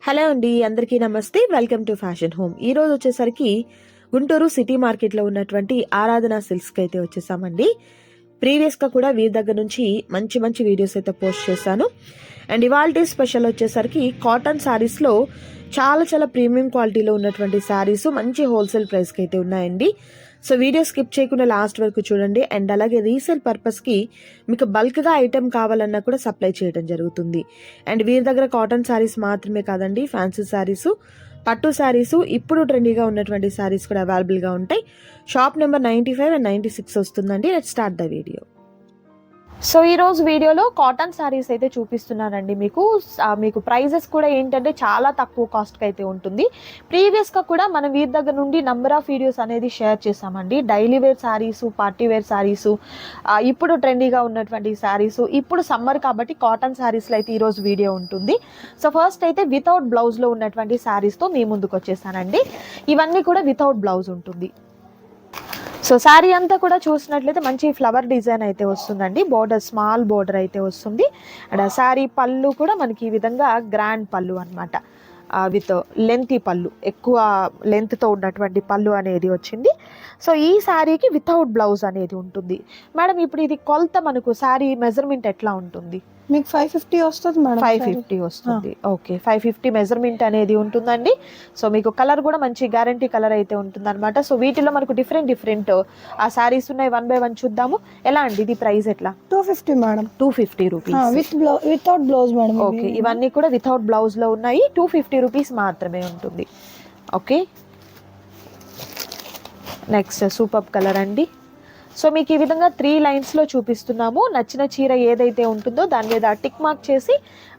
Hello అండి, అందరికీ నమస్తే. Welcome to fashion home. ఈ రోజు వచ్చేసరికి గుంటూరు సిటీ మార్కెట్లో ఉన్నటువంటి ఆరాధన సిల్క్స్కి అయితే వచ్చేసామండి. ప్రీవియస్గా కూడా వీరి దగ్గర నుంచి మంచి మంచి వీడియోస్ అయితే పోస్ట్ చేశాను. అండ్ ఇవాళ స్పెషల్ వచ్చేసరికి కాటన్ శారీస్లో చాలా ప్రీమియం క్వాలిటీలో ఉన్నటువంటి శారీస్ మంచి హోల్సేల్ ప్రైస్కి అయితే ఉన్నాయండి. సో వీడియో స్కిప్ చేయకుండా లాస్ట్ వరకు చూడండి. అండ్ అలాగే రీసేల్ పర్పస్కి మీకు బల్క్గా ఐటెం కావాలన్నా కూడా సప్లై చేయడం జరుగుతుంది. అండ్ వీరి దగ్గర కాటన్ శారీస్ మాత్రమే కాదండి, ఫ్యాన్సీ శారీసు, పట్టు శారీసు, ఇప్పుడు ట్రెండీగా ఉన్నటువంటి శారీస్ కూడా అవైలబుల్గా ఉంటాయి. షాప్ నెంబర్ 95 and 96 వస్తుందండి. Let's start the video. So ఈరోజు వీడియోలో కాటన్ శారీస్ అయితే చూపిస్తున్నానండి. మీకు ప్రైజెస్ కూడా ఏంటంటే చాలా తక్కువ కాస్ట్కి అయితే ఉంటుంది. ప్రీవియస్గా కూడా మనం వీరి దగ్గర నుండి నెంబర్ ఆఫ్ వీడియోస్ అనేది షేర్ చేసామండి. Daily wear saris, party wear saris, ఇప్పుడు ట్రెండీగా ఉన్నటువంటి శారీసు, ఇప్పుడు సమ్మర్ కాబట్టి కాటన్ శారీస్లో అయితే ఈరోజు వీడియో ఉంటుంది. సో ఫస్ట్ అయితే వితౌట్ బ్లౌజ్లో ఉన్నటువంటి శారీస్తో మీ ముందుకు వచ్చేసానండి. ఇవన్నీ కూడా వితౌట్ బ్లౌజ్ ఉంటుంది. సో శారీ అంతా కూడా చూసినట్లయితే మంచి ఫ్లవర్ డిజైన్ అయితే వస్తుందండి. బోర్డర్ స్మాల్ బోర్డర్ అయితే వస్తుంది. అండ్ శారీ పళ్ళు కూడా మనకి ఈ విధంగా గ్రాండ్ పళ్ళు అనమాట, విత్ లెంతీ పళ్ళు, ఎక్కువ లెంత్తో ఉన్నటువంటి పళ్ళు అనేది వచ్చింది. సో ఈ శారీకి వితౌట్ బ్లౌజ్ అనేది ఉంటుంది. మేడం ఇప్పుడు ఇది కొలత మనకు శారీ మెజర్మెంట్ ఎట్లా ఉంటుంది? మీకు 550 వస్తుంది మేడం. 550 వస్తుంది. ఓకే, 550 మెజర్మెంట్ అనేది ఉంటుందండి. సో మీకు కలర్ కూడా మంచి గ్యారంటీ కలర్ అయితే ఉంటుంది అనమాట. సో వీటిలో మనకు డిఫరెంట్ ఆ శారీస్ ఉన్నాయి. 1 by 1 చూద్దాము. ఎలా అండి ఇది ప్రైస్ ఎట్లా? 250 madam. 250 rupees without blouse madam. Okay, ఇవన్నీ కూడా వితౌట్ బ్లౌజ్ లో ఉన్నాయి. 250 రూపీస్ మాత్రమే ఉంటుంది. ఓకే, నెక్స్ట్ సూపర్ కలర్ అండి. సో మీకు ఈ విధంగా 3 లైన్స్లో చూపిస్తున్నాము. నచ్చిన చీర ఏదైతే ఉంటుందో దాని మీద టిక్ మార్క్ చేసి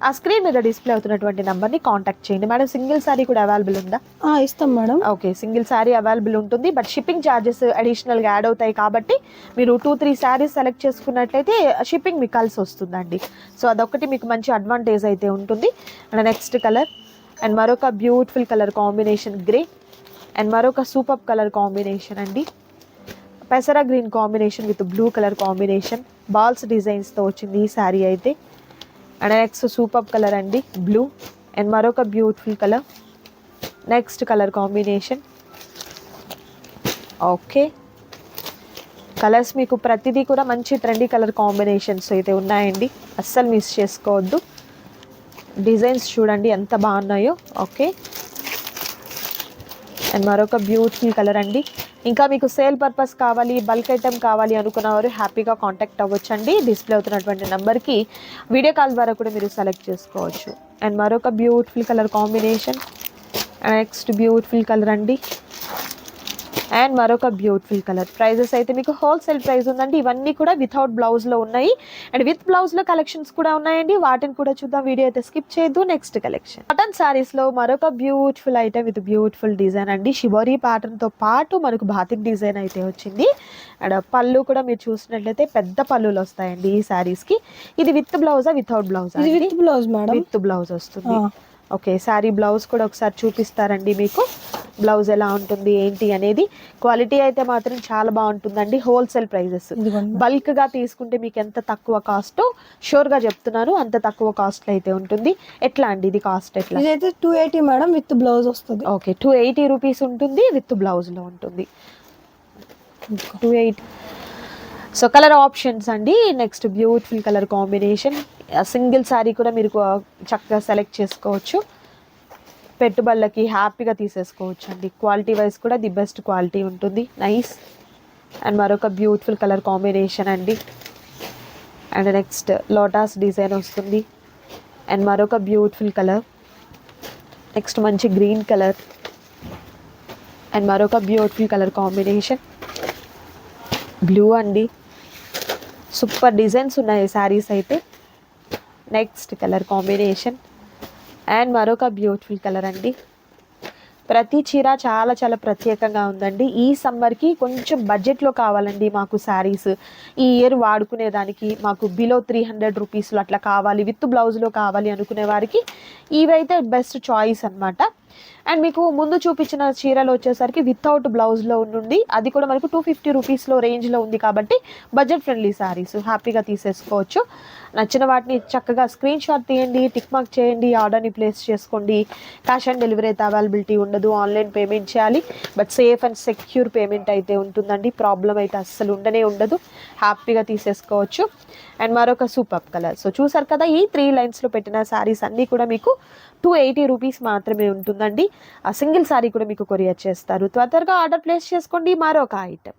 ఆ స్క్రీన్ మీద డిస్ప్లే అవుతున్నటువంటి నెంబర్ని కాంటాక్ట్ చేయండి. మేడం సింగిల్ శారీ కూడా అవైలబుల్ ఉందా? ఇస్తాం madam. Okay, single sari available ఉంటుంది. బట్ షిప్పింగ్ ఛార్జెస్ అడిషనల్గా యాడ్ అవుతాయి కాబట్టి మీరు 2-3 శారీస్ సెలెక్ట్ చేసుకున్నట్లయితే షిప్పింగ్ మీకు కలిసి వస్తుందండి. సో అదొకటి మీకు మంచి అడ్వాంటేజ్ అయితే ఉంటుంది. అండ్ నెక్స్ట్ కలర్, అండ్ మరొక beautiful colour combination grey, and మరొక సూపర్ కలర్ కాంబినేషన్ అండి, పెసరా green combination with blue colour combination, balls డిజైన్స్తో వచ్చింది ఈ శారీ అయితే. అండ్ నెక్స్ట్ సూపర్ కలర్ అండి బ్లూ, అండ్ మరొక beautiful colour, next colour combination. Okay, colours మీకు ప్రతిదీ కూడా మంచి ట్రెండీ కలర్ కాంబినేషన్స్ అయితే ఉన్నాయండి, అస్సలు మిస్ చేసుకోవద్దు. డిజైన్స్ చూడండి ఎంత బాగున్నాయో. ఓకే, అండ్ మరొక బ్యూటిఫుల్ కలర్ అండి. ఇంకా మీకు సేల్ పర్పస్ కావాలి, బల్క్ ఐటెం కావాలి అనుకున్నవారు హ్యాపీగా కాంటాక్ట్ అవ్వచ్చండి. డిస్ప్లే అవుతున్నటువంటి నెంబర్కి వీడియో కాల్ ద్వారా కూడా మీరు సెలెక్ట్ చేసుకోవచ్చు. అండ్ మరొక beautiful colour combination, next beautiful colour అండి, అండ్ మరొక బ్యూటిఫుల్ కలర్. ప్రైజెస్ అయితే మీకు హోల్సేల్ ప్రైస్ ఉందండి. ఇవన్నీ కూడా వితౌట్ బ్లౌజ్లో ఉన్నాయి. అండ్ విత్ బ్లౌజ్లో కలెక్షన్స్ కూడా ఉన్నాయండి. వాటిని కూడా చూద్దాం. వీడియో అయితే స్కిప్ చేయొద్దు. నెక్స్ట్ కలెక్షన్ కాటన్ శారీస్లో మరొక beautiful item with beautiful design అండి. షిబోరీ ప్యాటర్న్తో పాటు మనకు బాతిక్ డిజైన్ అయితే వచ్చింది. అండ్ పళ్ళు కూడా మీరు చూసినట్లయితే పెద్ద పళ్ళులు వస్తాయండి ఈ శారీస్కి. ఇది విత్ బ్లౌజా వితౌట్ బ్లౌజా? With blouse madam. With blouse వస్తుంది. ఓకే, శారీ బ్లౌజ్ కూడా ఒకసారి చూపిస్తారండి మీకు. బ్లౌజ్ ఎలా ఉంటుంది ఏంటి అనేది. క్వాలిటీ అయితే మాత్రం చాలా బాగుంటుందండి. హోల్సేల్ ప్రైజెస్, బల్క్గా తీసుకుంటే మీకు ఎంత తక్కువ కాస్ట్ షూర్గా చెప్తున్నాను, అంత తక్కువ కాస్ట్ అయితే ఉంటుంది. ఎట్లా అండి ఇది కాస్ట్ ఎట్లా? ఇదైతే 280 మేడం, విత్ బ్లౌజ్ వస్తుంది. ఓకే, 280 రూపీస్ ఉంటుంది, విత్ బ్లౌజ్లో ఉంటుంది. 280. సో కలర్ ఆప్షన్స్ అండి. Next beautiful colour combination. Single sari కూడా మీరు చక్కగా సెలెక్ట్ చేసుకోవచ్చు. పెట్టుబడులకి హ్యాపీగా తీసేసుకోవచ్చు అండి. క్వాలిటీ వైజ్ కూడా ది బెస్ట్ క్వాలిటీ ఉంటుంది. నైస్. అండ్ మరొక బ్యూటిఫుల్ కలర్ కాంబినేషన్ అండి. అండ్ నెక్స్ట్ లోటస్ డిజైన్ వస్తుంది. అండ్ మరొక బ్యూటిఫుల్ కలర్. నెక్స్ట్ మంచి గ్రీన్ కలర్, అండ్ మరొక బ్యూటిఫుల్ కలర్ కాంబినేషన్ బ్లూ అండి. సూపర్ డిజైన్స్ ఉన్నాయి శారీస్ అయితే. నెక్స్ట్ కలర్ కాంబినేషన్, అండ్ మరొక బ్యూటిఫుల్ కలర్ అండి. ప్రతి చీర చాలా ప్రత్యేకంగా ఉందండి. ఈ సమ్మర్కి కొంచెం బడ్జెట్లో కావాలండి మాకు శారీస్. ఈ ఇయర్ వాడుకునేదానికి మాకు బిలో 300 రూపీస్లో అట్లా కావాలి, విత్ బ్లౌజ్లో కావాలి అనుకునే వారికి ఇవైతే బెస్ట్ చాయిస్ అనమాట. అండ్ మీకు ముందు చూపించిన చీరలు వచ్చేసరికి వితౌట్ బ్లౌజ్లో ఉండి అది కూడా మనకు 250 రూపీస్లో రేంజ్లో ఉంది కాబట్టి బడ్జెట్ ఫ్రెండ్లీ శారీస్ హ్యాపీగా తీసేసుకోవచ్చు. నచ్చిన వాటిని చక్కగా స్క్రీన్ షాట్ తీయండి, టిక్ మార్క్ చేయండి, ఆర్డర్ని ప్లేస్ చేసుకోండి. క్యాష్ ఆన్ డెలివరీ అయితే అవైలబిలిటీ ఉండదు, ఆన్లైన్ పేమెంట్ చేయాలి. But safe and secure payment అయితే ఉంటుందండి, ప్రాబ్లం అయితే అస్సలు ఉండదు, హ్యాపీగా తీసేసుకోవచ్చు. అండ్ మరొక సూపర్ కలర్. సో చూసారు కదా, ఈ 3 లైన్స్లో పెట్టిన శారీస్ అన్నీ కూడా మీకు 280 రూపీస్ మాత్రమే ఉంటుందండి. ఆ సింగిల్ శారీ కూడా మీకు కొరియర్ చేస్తారు. త్వరగా ఆర్డర్ ప్లేస్ చేసుకోండి. మరొక ఐటెం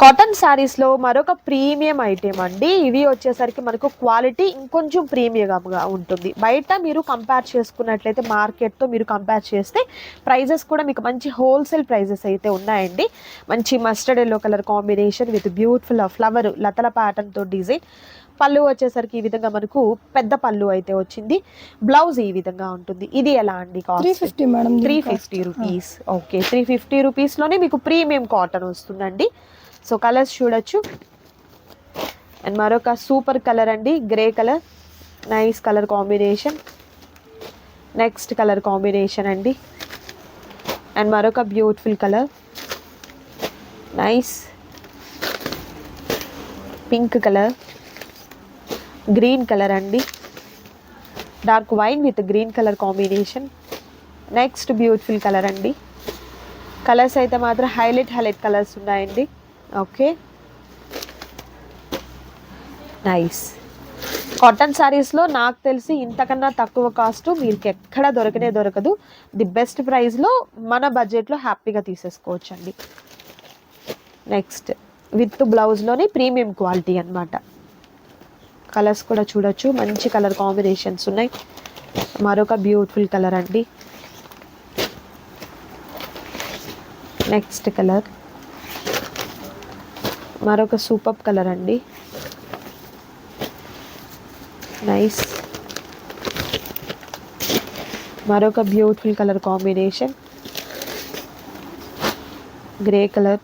కాటన్ శారీస్లో మరొక ప్రీమియం ఐటెం అండి. ఇవి వచ్చేసరికి మనకు క్వాలిటీ ఇంకొంచెం ప్రీమియంగా ఉంటుంది. బయట మీరు కంపేర్ చేసుకున్నట్లయితే మార్కెట్తో మీరు కంపేర్ చేస్తే ప్రైజెస్ కూడా మీకు మంచి హోల్సేల్ ప్రైజెస్ అయితే ఉన్నాయండి. మంచి mustard yellow colour combination with beautiful flower లతల ప్యాటర్న్తో డిజైన్. పళ్ళు వచ్చేసరికి ఈ విధంగా మనకు పెద్ద పళ్ళు అయితే వచ్చింది. బ్లౌజ్ ఈ విధంగా ఉంటుంది. ఇది ఎలా అండి కాస్ట్? 350 మేడం. 350 రూపీస్. ఓకే, 350 రూపీస్లోనే మీకు ప్రీమియం కాటన్ వస్తుందండి. సో కలర్స్ చూడొచ్చు. అండ్ మరొక సూపర్ కలర్ అండి, grey colour, nice colour combination. Next colour combination అండి. అండ్ మరొక beautiful colour, nice pink colour, green colour అండి, dark wine with green colour combination. Next beautiful colour అండి. Colours అయితే మాత్రం highlight colours ఉన్నాయండి. Okay, nice. Cotton శారీస్లో నాకు తెలిసి ఇంతకన్నా తక్కువ కాస్ట్ మీకు ఎక్కడ దొరకదు. ది బెస్ట్ ప్రైస్లో మన బడ్జెట్లో హ్యాపీగా తీసేసుకోవచ్చు అండి. నెక్స్ట్ విత్ బ్లౌజ్లోని ప్రీమియం క్వాలిటీ అన్నమాట. కలర్స్ కూడా చూడొచ్చు, మంచి కలర్ కాంబినేషన్స్ ఉన్నాయి. మరొక బ్యూటిఫుల్ కలర్ అండి. నెక్స్ట్ కలర్, మరొక సూపర్ కలర్ అండి, నైస్. మరొక beautiful colour combination, grey colour,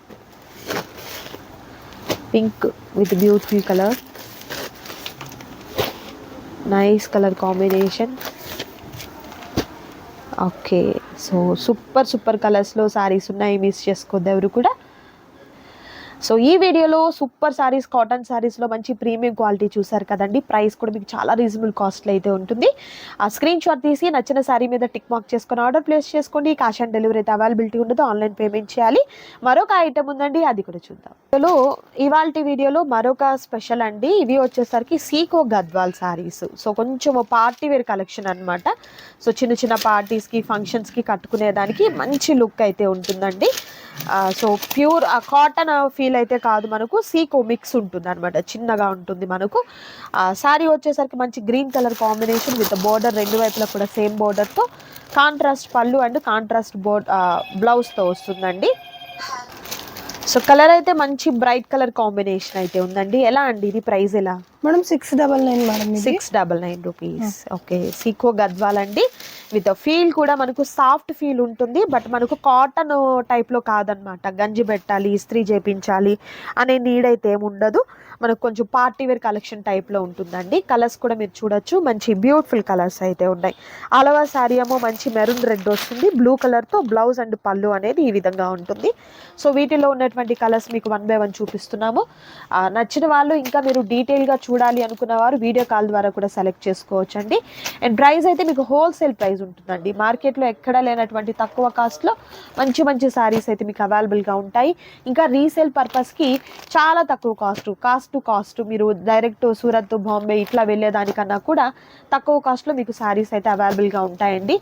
pink with beautiful colour, nice colour combination. Okay, so super కలర్స్లో శారీస్ ఉన్నాయి, మిస్ చేసుకోవద్దు ఎవరు కూడా. సో ఈ వీడియోలో సూపర్ శారీస్, కాటన్ శారీస్లో మంచి ప్రీమియం క్వాలిటీ చూసారు కదండి. ప్రైస్ కూడా మీకు చాలా రీజనబుల్ కాస్ట్లో అయితే ఉంటుంది. ఆ స్క్రీన్ షాట్ తీసి నచ్చిన శారీ మీద టిక్ మార్క్ చేసుకొని ఆర్డర్ ప్లేస్ చేసుకోండి. క్యాష్ ఆన్ డెలివరీ అయితే అవైలబిలిటీ ఉండదు, ఆన్లైన్ పేమెంట్ చేయాలి. మరొక ఐటమ్ ఉందండి, అది కూడా చూద్దాం. ఇవాల్టి వీడియోలో మరొక స్పెషల్ అండి. ఇవి వచ్చేసరికి సీకో గద్వాల్ శారీస్. సో కొంచెం పార్టీ వేర్ కలెక్షన్ అనమాట. సో చిన్న పార్టీస్కి, ఫంక్షన్స్కి కట్టుకునేదానికి మంచి లుక్ అయితే ఉంటుందండి. సో ప్యూర్ కాటన్ ఫీల్ అయితే కాదు, మనకు సీకో మిక్స్ ఉంటుంది అనమాట, చిన్నగా ఉంటుంది మనకు. శారీ వచ్చేసరికి మంచి green colour combination with border, రెండు వైపులా కూడా సేమ్ బోర్డర్తో, కాంట్రాస్ట్ పళ్ళు అండ్ కాంట్రాస్ట్ బ్లౌజ్తో వస్తుందండి. సో కలర్ అయితే మంచి బ్రైట్ కలర్ కాంబినేషన్ అయితే ఉందండి. ఎలా అండి ఇది ప్రైస్ ఎలా? Madam 699 madam. 699 rupees. Okay, sico Gadwal అండి. విత్ ఫీల్ కూడా మనకు సాఫ్ట్ ఫీల్ ఉంటుంది, బట్ మనకు కాటన్ టైప్లో కాదనమాట. గంజి పెట్టాలి, ఇస్త్రీ చేపించాలి అనే నీడ్ అయితే ఏమి ఉండదు. మనకు కొంచెం పార్టీ వేర్ కలెక్షన్ టైప్లో ఉంటుందండి. కలర్స్ కూడా మీరు చూడొచ్చు, మంచి బ్యూటిఫుల్ కలర్స్ అయితే ఉన్నాయి. ఆల్ ఓవర్ శారీ ఏమో మంచి మెరూన్ రెడ్ వస్తుంది, బ్లూ కలర్తో బ్లౌజ్ అండ్ పళ్ళు అనేది ఈ విధంగా ఉంటుంది. సో వీటిలో ఉన్నటువంటి కలర్స్ మీకు 1 by 1 చూపిస్తున్నాము. నచ్చిన వాళ్ళు ఇంకా మీరు డీటెయిల్గా చూడాలి అనుకున్న వారు వీడియో కాల్ ద్వారా కూడా సెలెక్ట్ చేసుకోవచ్చు అండి. అండ్ ప్రైస్ అయితే మీకు హోల్సేల్ ప్రైస్ ఉంటుందండి. మార్కెట్లో ఎక్కడా లేనటువంటి తక్కువ కాస్ట్లో మంచి శారీస్ అయితే మీకు అవైలబుల్గా ఉంటాయి. ఇంకా రీసేల్ పర్పస్కి చాలా తక్కువ కాస్ట్ టు కాస్ట్ మీరు డైరెక్ట్ సూరత్, బాంబే ఇట్లా వెళ్ళేదానికన్నా కూడా తక్కువ కాస్ట్లో మీకు శారీస్ అయితే అవైలబుల్గా ఉంటాయండి.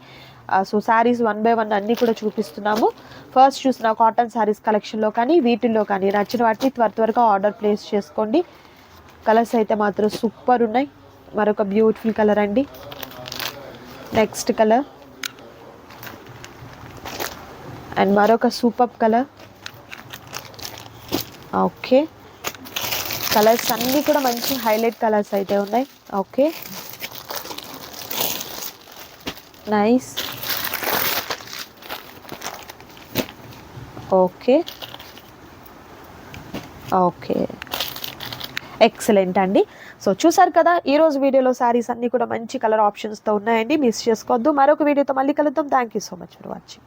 సో శారీస్ 1 by 1 అన్నీ కూడా చూపిస్తున్నాము. ఫస్ట్ చూసిన కాటన్ శారీస్ కలెక్షన్లో కానీ వీటిల్లో కానీ నచ్చిన వాటిని త్వరగా ఆర్డర్ ప్లేస్ చేసుకోండి. కలర్స్ అయితే మాత్రం సూపర్ ఉన్నాయి. మరొక బ్యూటిఫుల్ కలర్ అండి, నెక్స్ట్ కలర్, అండ్ మరొక సూపర్ కలర్. ఓకే, కలర్స్ అన్నీ కూడా మంచి హైలైట్ కలర్స్ అయితే ఉన్నాయి. Okay, nice. ఓకే, ఎక్సలెంట్ అండి. సో చూసారు కదా, ఈ రోజు వీడియోలో శారీస్ అన్నీ కూడా మంచి కలర్ ఆప్షన్స్తో ఉన్నాయండి. మిస్ చేసుకోవద్దు. మరొక వీడియోతో మళ్ళీ కలుద్దాం. Thank you so much for watching.